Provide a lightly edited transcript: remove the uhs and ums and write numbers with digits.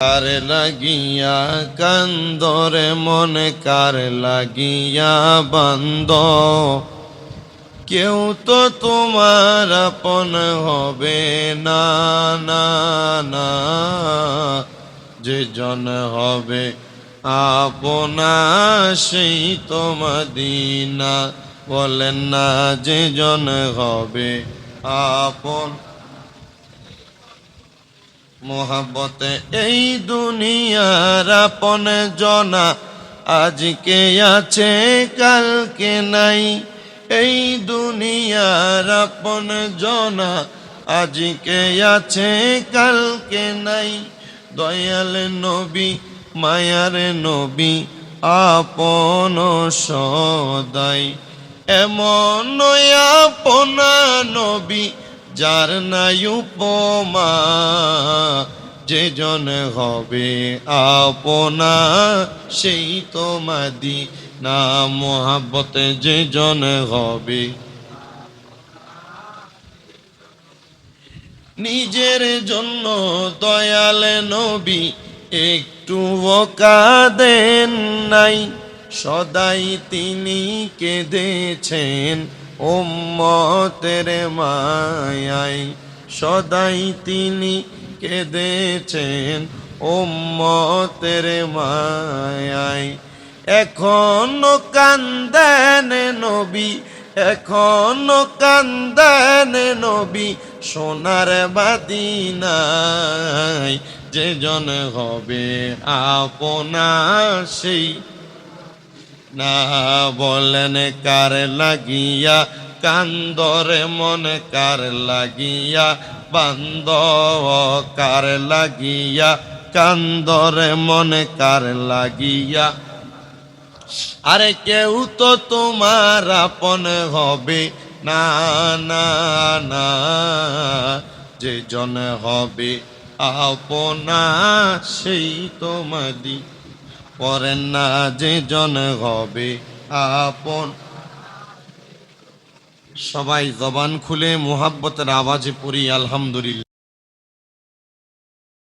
কার লাগিয়া কান্দরে মন কার লাগিয়া বান্দ, কেউ তো তোমার আপন হবে না না না। যে জন হবে আপনা সেই তো মদিনা, বলেন না যে জন হবে আপন। মোহাব্বতে এই দুনিয়ার আপন জনা আজকে আছে কালকে নাই। এই দুনিয়ার আপন জনা আজকে আছে কালকে নাই। দয়াল নবী মায়ার নবী আপন সদাই, এমন আপনা নবী যার নাই উপমা। যে জন হবে আপনা সেই তো মদিনা, মোহাব্বতে যে জন হবে। নিজের জন্য দয়াল নবী একটুও কাঁদেন নাই, সদাই তিনি কেঁদেছেন উম্মতের মায়ায়। সদাই তিনি কেঁদেছেন উম্মতের মায়ায়। এখনো কান্দেন নবী, এখনো কান্দেন নবী সোনার মদিনায়। যে জন হবে আপনা সেই না, বলেন কার লাগিয়া কান্দরে মন কার লাগিয়া বান্দ, কার লাগিয়া কান্দরে মন কার লাগিয়া। আরে কেউ তো তোমার আপন হবে না না না। যে জন হবে আপনা সেই তো মদিনা, করেন না যে জন হবে আপন। সবাই জবান খুলে মুহাব্বতের আওয়াজে পড়ি আলহামদুলিল্লাহ।